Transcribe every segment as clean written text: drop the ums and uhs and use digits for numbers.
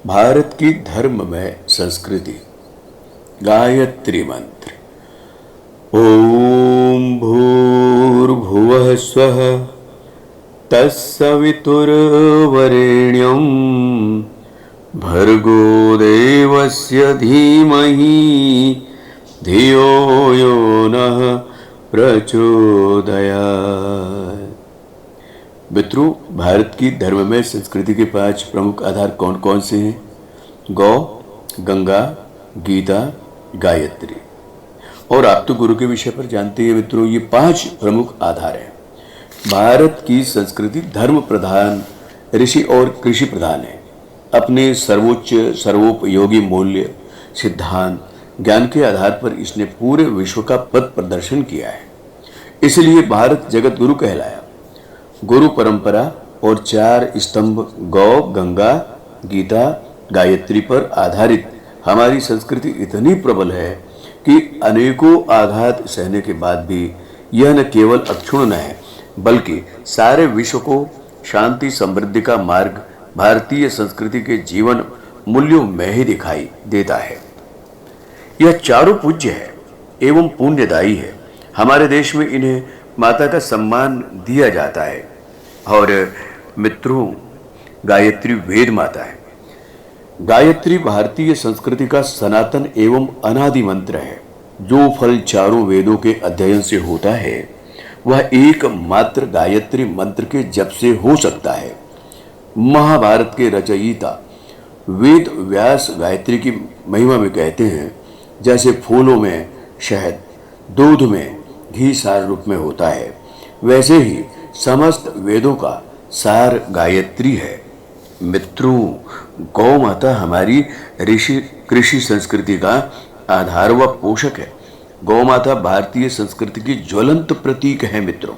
भारत की धर्ममय संस्कृति। गायत्री मंत्र। ओम भूर्भुवः स्वः तत्सवितुर्वरेण्यं भर्गो देवस्य धीमहि धियो यो नः प्रचोदयात्। मित्रों, भारत की धर्ममय संस्कृति के 5 प्रमुख आधार कौन कौन से हैं? गौ, गंगा, गीता, गायत्री। और आप तो गुरु के विषय पर जानते हैं मित्रों, ये 5 प्रमुख आधार हैं। भारत की संस्कृति धर्म प्रधान, ऋषि और कृषि प्रधान है। अपने सर्वोच्च सर्वोपयोगी मूल्य, सिद्धांत, ज्ञान के आधार पर इसने पूरे विश्व का पथ प्रदर्शन किया है। इसलिए भारत जगत गुरु कहलाया। गुरु परंपरा और 4 स्तंभ गौ, गंगा, गीता, गायत्री पर आधारित हमारी संस्कृति इतनी प्रबल है कि अनेकों आघात सहने के बाद भी यह न केवल अक्षुण्ण है, बल्कि सारे विश्व को शांति समृद्धि का मार्ग भारतीय संस्कृति के जीवन मूल्यों में ही दिखाई देता है। यह चारों पूज्य है एवं पुण्यदायी है। हमारे देश में इन्हें माता का सम्मान दिया जाता है। और मित्रों, गायत्री वेद माता है। गायत्री भारतीय संस्कृति का सनातन एवं अनादि मंत्र है। जो फल चारों वेदों के अध्ययन से होता है वह एकमात्र गायत्री मंत्र के जप से हो सकता है। महाभारत के रचयिता वेद व्यास गायत्री की महिमा में कहते हैं, जैसे फूलों में शहद, दूध में घी सार रूप में होता है, वैसे ही समस्त वेदों का सार गायत्री है। मित्रों, गौ माता हमारी ऋषि कृषि संस्कृति का आधार व पोषक है। गौ माता भारतीय संस्कृति की ज्वलंत प्रतीक है। मित्रों,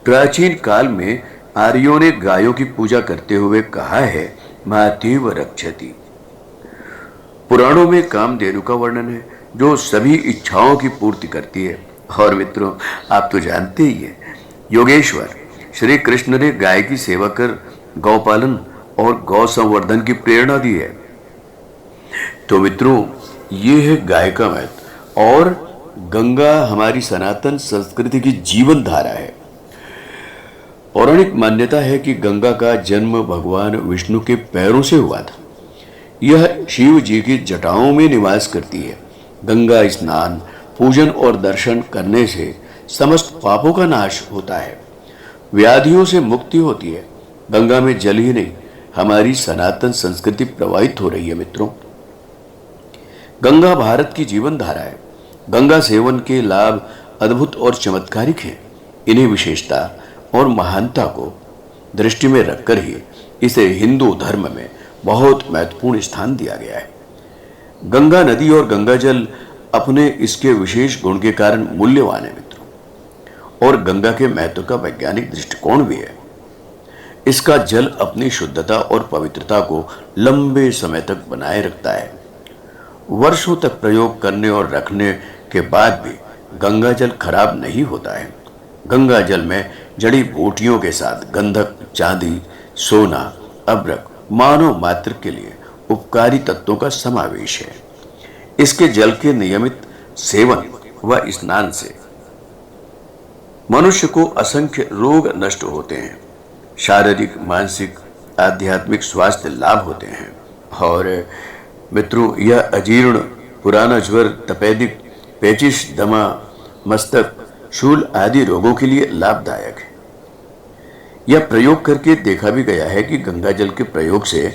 प्राचीन काल में आर्यों ने गायों की पूजा करते हुए कहा है, मातेव रक्षति। पुराणों में कामधेनु का वर्णन है, जो सभी इच्छाओं की पूर्ति करती है। और मित्रों, आप तो जानते ही हैं, योगेश्वर श्री कृष्ण ने गाय की सेवा कर गौपालन और गौ संवर्धन की प्रेरणा दी है। तो मित्रों, ये है गाय का महत्व। और गंगा हमारी सनातन संस्कृति की जीवन धारा है। पौराणिक मान्यता है कि गंगा का जन्म भगवान विष्णु के पैरों से हुआ था। यह शिव जी की जटाओं में निवास करती है। गंगा स्नान, पूजन और दर्शन करने से समस्त पापों का नाश होता है, व्याधियों से मुक्ति होती है। गंगा में जल ही नहीं, हमारी सनातन संस्कृति प्रवाहित हो रही है। मित्रों, गंगा भारत की जीवन धारा है। गंगा सेवन के लाभ अद्भुत और चमत्कारिक हैं। इन्हें विशेषता और महानता को दृष्टि में रखकर ही इसे हिंदू धर्म में बहुत महत्वपूर्ण स्थान दिया गया है। गंगा नदी और गंगा जल अपने इसके विशेष गुण के कारण मूल्यवान है। मित्रों, और गंगा के महत्व का वैज्ञानिक दृष्टिकोण भी है। इसका जल अपनी शुद्धता और पवित्रता को लंबे समय तक बनाए रखता है। वर्षों तक प्रयोग करने और रखने के बाद भी गंगा जल खराब नहीं होता है। गंगा जल में जड़ी बूटियों के साथ गंधक, चांदी, सोना, अभ्रक मानव मात्र के लिए उपकारी तत्वों का समावेश है। इसके जल के नियमित सेवन व स्नान से मनुष्य को असंख्य रोग नष्ट होते हैं। शारीरिक, मानसिक, आध्यात्मिक स्वास्थ्य लाभ होते हैं। और मित्रों, यह अजीर्ण, पुराना ज्वर, तपेदिक, पेचिश, दमा, मस्तक, शूल आदि रोगों के लिए लाभदायक है। यह प्रयोग करके देखा भी गया है कि गंगा जल के प्रयोग से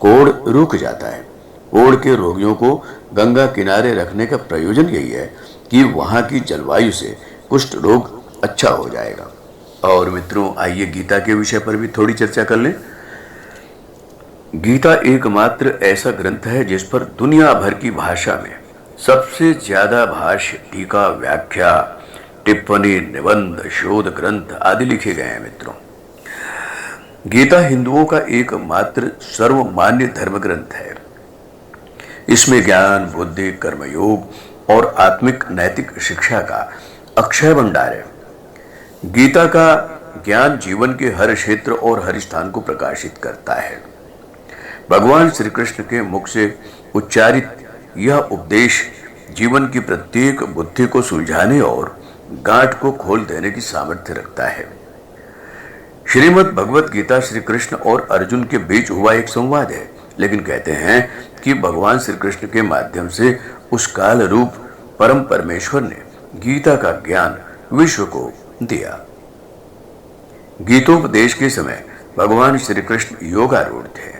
कोढ़ रुक जाता है। कोढ़ के रोगियों को गंगा किनारे रखने का प्रयोजन यही है कि वहां की जलवायु से कुष्ठ रोग अच्छा हो जाएगा। और मित्रों, आइए गीता के विषय पर भी थोड़ी चर्चा कर लें। गीता एकमात्र ऐसा ग्रंथ है जिस पर दुनिया भर की भाषा में सबसे ज्यादा भाष्य, टीका, व्याख्या, टिप्पणी, निबंध, शोध ग्रंथ आदि लिखे गए हैं। मित्रों, गीता हिंदुओं का एकमात्र सर्वमान्य धर्म ग्रंथ है। इसमें ज्ञान, बुद्धि, कर्मयोग और आत्मिक नैतिक शिक्षा का अक्षय भंडार है। गीता का ज्ञान जीवन के हर क्षेत्र और हर स्थान को प्रकाशित करता है। भगवान श्री कृष्ण के मुख से उच्चारित यह उपदेश जीवन की प्रत्येक बुद्धि को सुलझाने और गांठ को खोल देने की सामर्थ्य रखता है। श्रीमद् भगवत गीता श्री कृष्ण और अर्जुन के बीच हुआ एक संवाद है, लेकिन कहते हैं कि भगवान श्री कृष्ण के माध्यम से उस काल रूप परम परमेश्वर ने गीता का ज्ञान विश्व को दिया। गीतोपदेश के समय भगवान श्री कृष्ण योगारूढ़ थे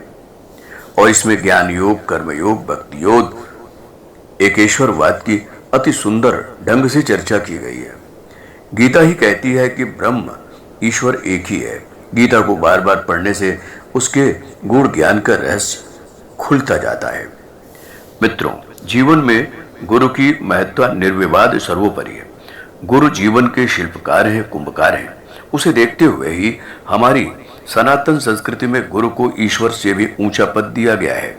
और इसमें ज्ञान योग, कर्म योग, भक्ति योग, एकेश्वरवाद की अति सुंदर ढंग से चर्चा की गई है। गीता ही कहती है कि ब्रह्म ईश्वर एक ही है। गीता को बार बार पढ़ने से उसके गूढ़ ज्ञान का रहस्य खुलता जाता है। मित्रों, जीवन में गुरु की महत्ता निर्विवाद सर्वोपरि है। गुरु जीवन के शिल्पकार हैं, कुंभकार हैं। उसे देखते हुए ही हमारी सनातन संस्कृति में गुरु को ईश्वर से भी ऊंचा पद दिया गया है।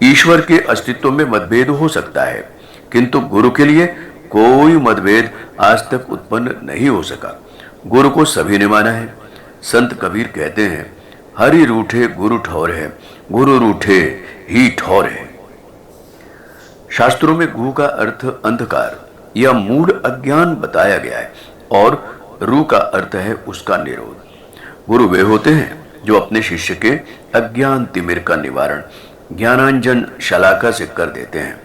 ईश्वर के अस्तित्व में मतभेद हो सकता है, किंतु गुरु के लिए कोई मतभेद आज तक उत्पन्न नहीं हो सका। गुरु को सभी ने माना है। संत कबीर कहते हैं, हरि रूठे गुरु ठौर है, गुरु रूठे ही ठौर है। शास्त्रों में गुरु का अर्थ अंधकार या मूढ़ अज्ञान बताया गया है और रू का अर्थ है उसका निरोध। गुरु वे होते हैं जो अपने शिष्य के अज्ञान तिमिर का निवारण ज्ञानांजन शलाका से कर देते हैं।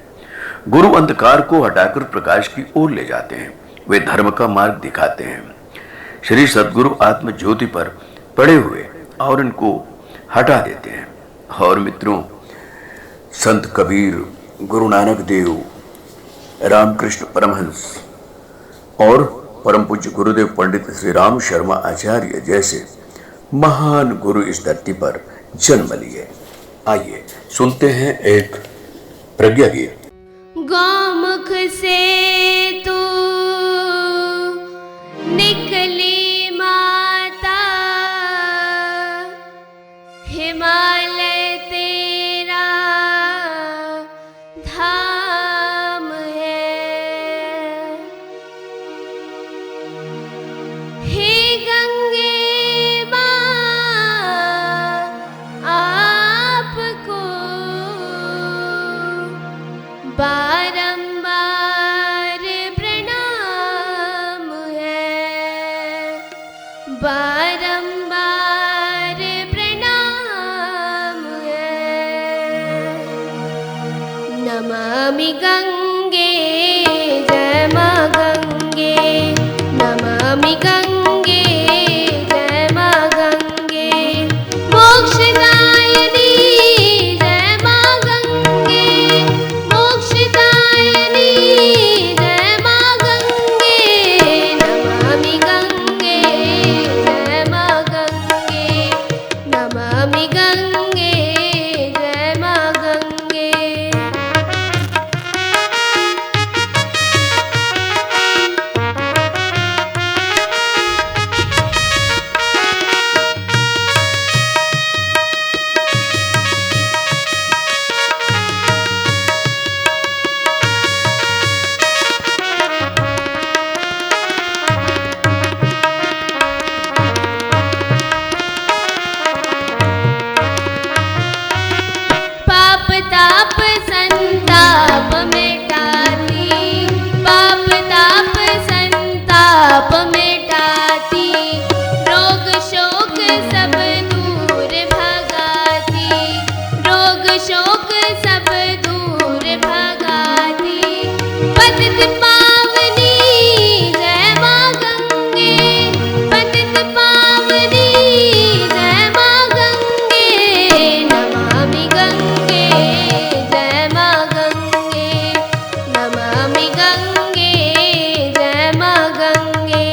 गुरु अंधकार को हटाकर प्रकाश की ओर ले जाते हैं। वे धर्म का मार्ग दिखाते हैं। श्री सद्गुरु आत्म ज्योति पर पड़े हुए और इनको हटा देते हैं। और मित्रों, संत कबीर, गुरु नानक देव, रामकृष्ण परमहंस और परम पूज्य गुरुदेव पंडित श्री राम शर्मा आचार्य जैसे महान गुरु इस धरती पर जन्म लिए। आइए सुनते हैं एक प्रज्ञा गीत। गौमुख से तू निकली माता, हिमालय तेरा धाम है। हे गंगे माँ आपको बारंबार प्रणाम है, बारंबार प्रणाम है। नमामि गंगे जय मां गंगे, नमामि गंगे जय मां गंगे, मोक्षदायिनी जय मां गंगे, मोक्षदायिनी जय मां गंगे। नमामि गंगे जय मां गंगे, नमामि गंगे जय मां गंगे। पाप ताप संताप मिटाती, पाप ताप संताप मिटाती, रोग शोक सब दूर भगाती, रोग शोक सब दूर भगाती। पतित पावनी जय मां गंगे, पतित पावनी जय मां गंगे। नमामि गंगे जय मां गंगे, नमामि गंगे जय मां गंगे।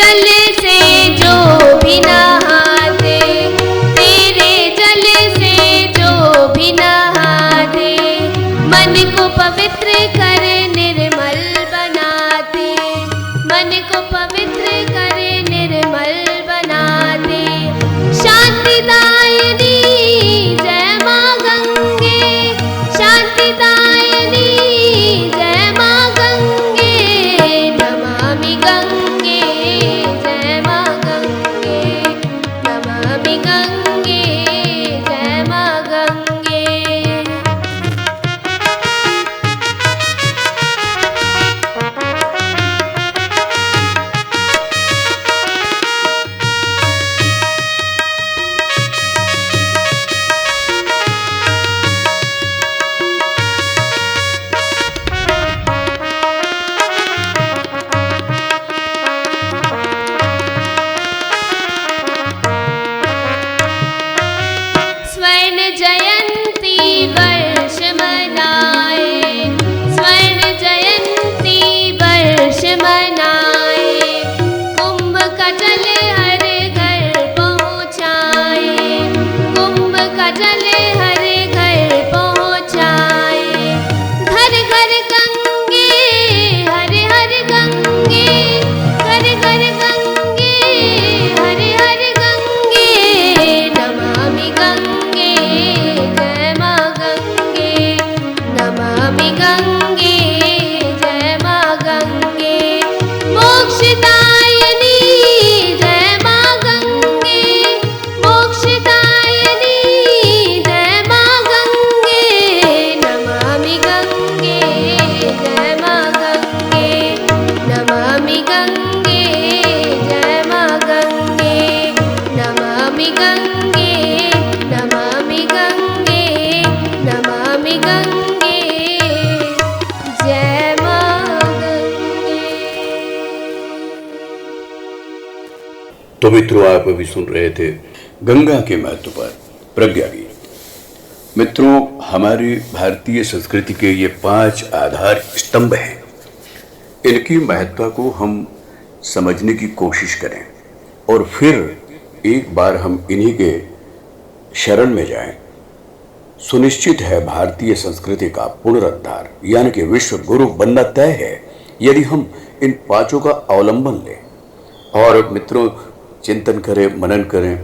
जल से जो भी नहाते, तेरे जल से जो भी नहाते, मन को पवित्र कर निर्मल बनाते, मन को पवित्र कर निर्मल बनाते। शांतिदायिनी जय माँ गंगे, शांतिदायिनी जय माँ गंगे, नमामि गंगे जय माँ गंगे, नमामि गंगे जय माँ गंगे। स्वर्ण जयंती वर्ष मनाए, स्वर्ण जयंती वर्ष मनाए, कुंभ का जल हर घर पहुँचाए, कुंभ का जल हर घर पहुँचाए। घर घर गंगे हर हर गंगे, घर घर गंगे हर हर गंगे, नमामि गंगे जय माँ गंगे, नमामि गंगे जय माँ गंगे। मोक्षदायिनी जय माँ गंगे, मोक्षदायिनी जय माँ गंगे, नमामि गंगे जय माँ गंगे, नमामि गंगे जय माँ गंगे, नमामि गंगे, नमामि गंगे, नमामि गंगे जय माँ गंगे। तो मित्रों, आप अभी सुन रहे थे गंगा के महत्व पर प्रज्ञा गीत। मित्रों, हमारी भारतीय संस्कृति के ये 5 आधार स्तंभ हैं। इनकी महत्ता को हम समझने की कोशिश करें और फिर एक बार हम इन्हीं के शरण में जाएं। सुनिश्चित है भारतीय संस्कृति का पुनरुद्धार यानी कि विश्व गुरु बनना तय है यदि हम इन 5 का अवलंबन लें। और मित्रों, चिंतन करें, मनन करें